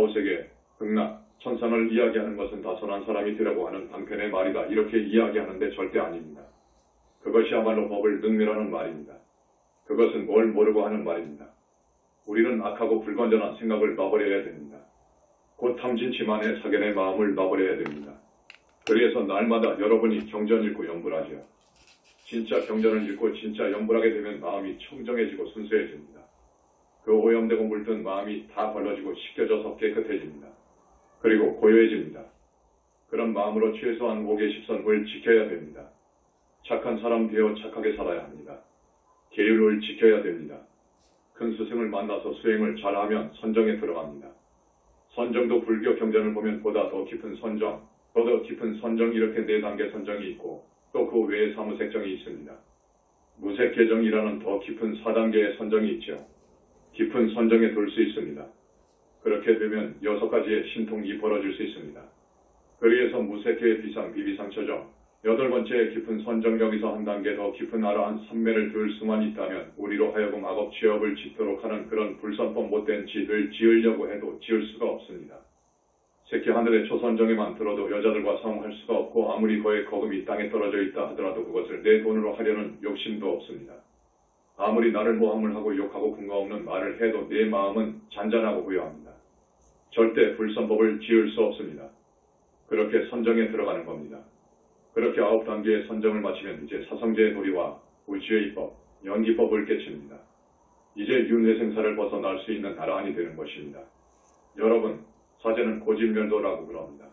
사후세계, 극락, 천상을 이야기하는 것은 다 선한 사람이 되려고 하는 한편의 말이다. 이렇게 이야기하는데 절대 아닙니다. 그것이야말로 법을 능멸하는 말입니다. 그것은 뭘 모르고 하는 말입니다. 우리는 악하고 불건전한 생각을 놔버려야 됩니다. 곧 탐진치만의 사견의 마음을 놔버려야 됩니다. 그래서 날마다 여러분이 경전 읽고 염불하죠. 진짜 경전을 읽고 진짜 염불하게 되면 마음이 청정해지고 순수해집니다. 그 오염되고 물든 마음이 다 걸러지고 씻겨져서 깨끗해집니다. 그리고 고요해집니다. 그런 마음으로 최소한 5개 10선을 지켜야 됩니다. 착한 사람 되어 착하게 살아야 합니다. 계율을 지켜야 됩니다. 큰 스승을 만나서 수행을 잘하면 선정에 들어갑니다. 선정도 불교 경전을 보면 보다 더 깊은 선정, 더 깊은 선정 이렇게 4단계 선정이 있고 또 그 외에 사무색정이 있습니다. 무색계정이라는 더 깊은 4단계의 선정이 있죠. 깊은 선정에 들 수 있습니다. 그렇게 되면 6가지의 신통이 벌어질 수 있습니다. 그래서 무색계의 비상, 비비상처정, 8번째 깊은 선정 여기서 한 단계 더 깊은 아라한 삼매를 들 수만 있다면 우리로 하여금 악업 취업을 짓도록 하는 그런 불선법 못된 짓을 지으려고 해도 지을 수가 없습니다. 새끼 하늘의 초선정에만 들어도 여자들과 성할 수가 없고 아무리 거의 거금이 땅에 떨어져 있다 하더라도 그것을 내 돈으로 하려는 욕심도 없습니다. 아무리 나를 모함을 욕하고 근거 없는 말을 해도 내 마음은 잔잔하고 고요합니다. 절대 불선법을 지을 수 없습니다. 그렇게 선정에 들어가는 겁니다. 그렇게 9단계의 선정을 마치면 이제 사성제의 도리와 우주의 법, 연기법을 깨칩니다. 이제 윤회생사를 벗어날 수 있는 나라한이 되는 것입니다. 여러분, 사제는 고집멸도라고 그럽니다.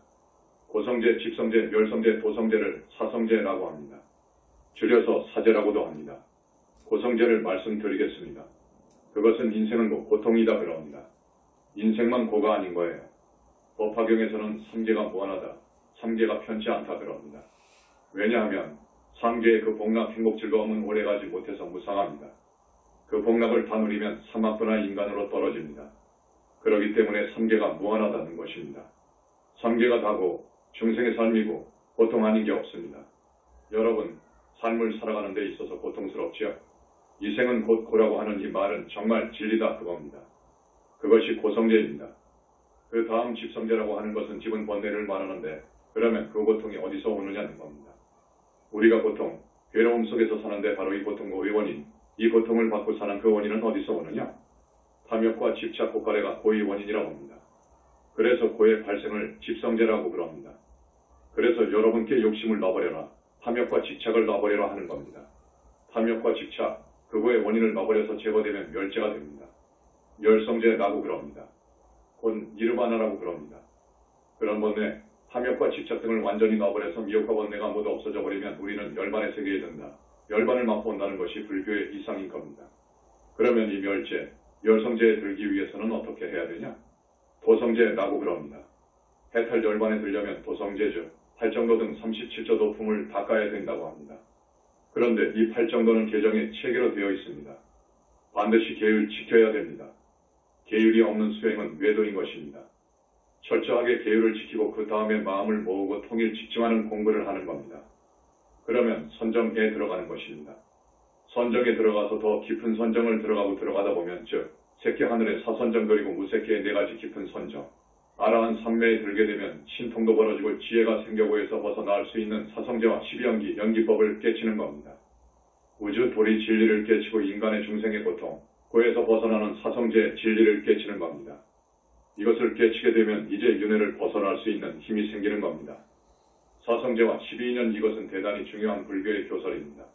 고성제, 집성제, 멸성제, 도성제를 사성제라고 합니다. 줄여서 사제라고도 합니다. 고성제를 말씀드리겠습니다. 그것은 인생은 고통이다 그럽니다. 인생만 고가 아닌 거예요. 법화경에서는 3계가 무한하다, 3계가 편치 않다 그럽니다. 왜냐하면 3계의 그 복락, 행복, 즐거움은 오래가지 못해서 무상합니다. 그 복락을 다 누리면 사막도나 인간으로 떨어집니다. 그렇기 때문에 3계가 무한하다는 것입니다. 3계가 다고 중생의 삶이고 고통 아닌 게 없습니다. 여러분, 삶을 살아가는 데 있어서 고통스럽지요? 이 생은 곧 고라고 하는 이 말은 정말 진리다 그겁니다. 그것이 고성제입니다. 그 다음 집성제라고 하는 것은 집은 번뇌를 말하는데 그러면 그 고통이 어디서 오느냐는 겁니다. 우리가 고통, 괴로움 속에서 사는데 바로 이 고통과 원인, 이 고통을 받고 사는 그 원인은 어디서 오느냐? 탐욕과 집착, 고가래가 고의 원인이라고 합니다. 그래서 고의 발생을 집성제라고 그럽니다. 그래서 여러분께 욕심을 놔버려라, 탐욕과 집착을 놔버려라 하는 겁니다. 탐욕과 집착, 그거의 원인을 놔버려서 제거되면 멸제가 됩니다. 멸성제라고 그럽니다. 곧 니르바나라고 그럽니다. 그런 번뇌, 탐욕과 집착 등을 완전히 놔버려서 미혹과 번뇌가 모두 없어져 버리면 우리는 열반의 세계에 든다. 열반을 맛본다는 것이 불교의 이상인 겁니다. 그러면 이 멸제, 멸성제에 들기 위해서는 어떻게 해야 되냐? 도성제라고 그럽니다. 해탈 열반에 들려면 도성제죠. 8정도 등 37조 도품을 닦아야 된다고 합니다. 그런데 이 8정도는 계정에 체계로 되어 있습니다. 반드시 계율 지켜야 됩니다. 계율이 없는 수행은 외도인 것입니다. 철저하게 계율을 지키고 그 다음에 마음을 모으고 통일 집중하는 공부를 하는 겁니다. 그러면 선정에 들어가는 것입니다. 선정에 들어가서 더 깊은 선정을 들어가다 보면 즉 새끼 하늘의 사선정 그리고 무새끼의 4가지 깊은 선정, 아라한 삼매에 들게 되면 신통도 벌어지고 지혜가 생겨고에서 벗어날 수 있는 사성제와 12연기, 연기법을 깨치는 겁니다. 우주 도리 진리를 깨치고 인간의 중생의 고통, 고에서 벗어나는 사성제 진리를 깨치는 겁니다. 이것을 깨치게 되면 이제 윤회를 벗어날 수 있는 힘이 생기는 겁니다. 사성제와 12년 이것은 대단히 중요한 불교의 교설입니다.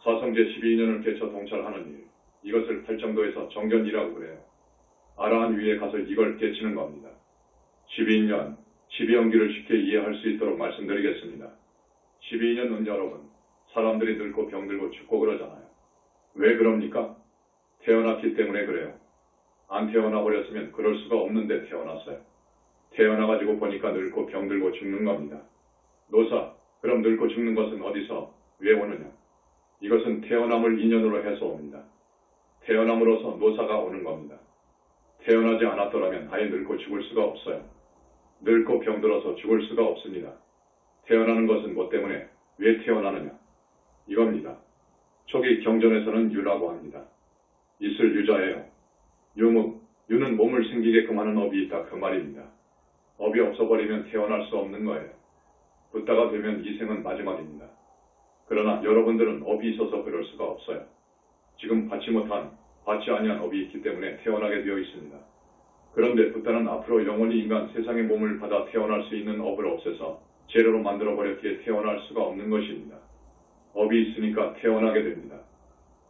사성제 12년을 깨쳐 동찰하는 일, 이것을 8정도에서 정견이라고 그래요. 아라한 위에 가서 이걸 깨치는 겁니다. 12년, 12연기를 쉽게 이해할 수 있도록 말씀드리겠습니다. 12년은 여러분, 사람들이 늙고 병들고 죽고 그러잖아요. 왜 그럽니까? 태어났기 때문에 그래요. 안 태어나 버렸으면 그럴 수가 없는데 태어났어요. 태어나가지고 보니까 늙고 병들고 죽는 겁니다. 노사, 그럼 늙고 죽는 것은 어디서, 왜 오느냐? 이것은 태어남을 인연으로 해서 옵니다. 태어남으로서 노사가 오는 겁니다. 태어나지 않았더라면 아예 늙고 죽을 수가 없어요. 늙고 병들어서 죽을 수가 없습니다. 태어나는 것은 뭐 때문에, 왜 태어나느냐? 이겁니다. 초기 경전에서는 유라고 합니다. 있을 유자예요. 유묵, 유는 몸을 생기게끔 하는 업이 있다 그 말입니다. 업이 없어버리면 태어날 수 없는 거예요. 붓다가 되면 이 생은 마지막입니다. 그러나 여러분들은 업이 있어서 그럴 수가 없어요. 지금 받지 못한, 받지 아니한 업이 있기 때문에 태어나게 되어 있습니다. 그런데 붓다는 앞으로 영원히 인간 세상의 몸을 받아 태어날 수 있는 업을 없애서 재료로 만들어버렸기에 태어날 수가 없는 것입니다. 업이 있으니까 태어나게 됩니다.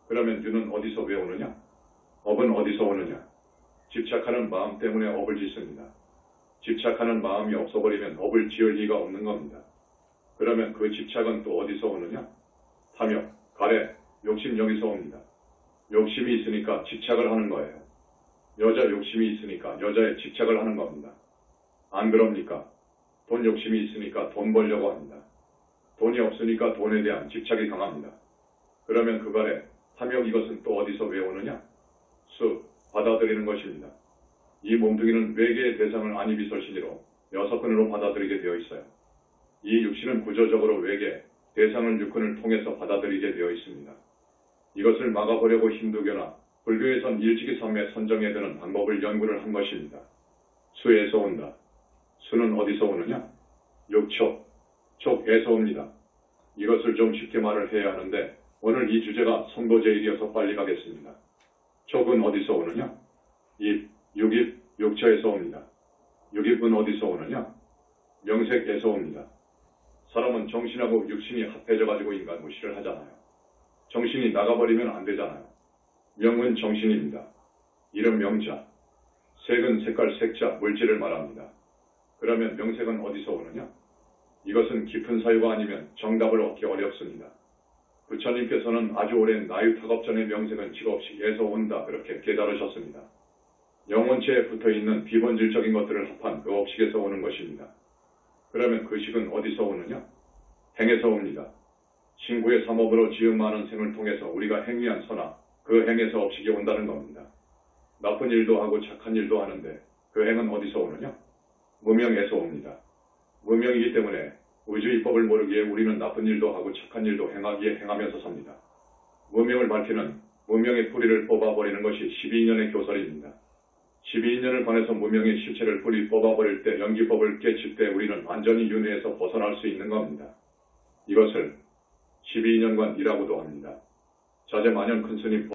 그러면 유는 어디서 왜 오느냐? 업은 어디서 오느냐? 집착하는 마음 때문에 업을 짓습니다. 집착하는 마음이 없어버리면 업을 지을 리가 없는 겁니다. 그러면 그 집착은 또 어디서 오느냐? 탐욕, 가래, 욕심 여기서 옵니다. 욕심이 있으니까 집착을 하는 거예요. 여자 욕심이 있으니까 여자에 집착을 하는 겁니다. 안 그럽니까? 돈 욕심이 있으니까 돈 벌려고 합니다. 돈이 없으니까 돈에 대한 집착이 강합니다. 그러면 그 가래, 탐욕 이것은 또 어디서 왜 오느냐? 받아들이는 것입니다. 이 몸뚱이는 외계의 대상을 안이비설신이로 6근으로 받아들이게 되어 있어요. 이 육신은 구조적으로 외계, 대상을 6근을 통해서 받아들이게 되어 있습니다. 이것을 막아보려고 힌두교나 불교에선 일찍이 삼매 선정에 드는 방법을 연구를 한 것입니다. 수에서 온다. 수는 어디서 오느냐? 육촉, 촉에서 옵니다. 이것을 좀 쉽게 말을 해야 하는데 오늘 이 주제가 선고제일이어서 빨리 가겠습니다. 촉은 어디서 오느냐? 입, 육입, 육처에서 옵니다. 육입은 어디서 오느냐? 명색에서 옵니다. 사람은 정신하고 육신이 합해져 가지고 인간 무시를 하잖아요. 정신이 나가버리면 안 되잖아요. 명은 정신입니다. 이름 명자, 색은 색깔 색자, 물질을 말합니다. 그러면 명색은 어디서 오느냐? 이것은 깊은 사유가 아니면 정답을 얻기 어렵습니다. 부처님께서는 아주 오랜 나유탁업 전의 명색은 직업식에서 온다 그렇게 깨달으셨습니다. 영혼체에 붙어있는 비본질적인 것들을 합한 그 업식에서 오는 것입니다. 그러면 그 식은 어디서 오느냐? 행에서 옵니다. 신구의 삼업으로 지은 많은 생을 통해서 우리가 행위한 선악, 그 행에서 업식이 온다는 겁니다. 나쁜 일도 하고 착한 일도 하는데 그 행은 어디서 오느냐? 무명에서 옵니다. 무명이기 때문에 우주 입법을 모르기에 우리는 나쁜 일도 하고 착한 일도 행하기에 행하면서 삽니다. 무명을 밝히는 무명의 뿌리를 뽑아버리는 것이 12인연의 교설입니다. 12인연을 관해서 무명의 실체를 뿌리 뽑아버릴 때 연기법을 깨칠 때 우리는 완전히 윤회에서 벗어날 수 있는 겁니다. 이것을 12인연관이라고도 합니다. 자제만연 큰스님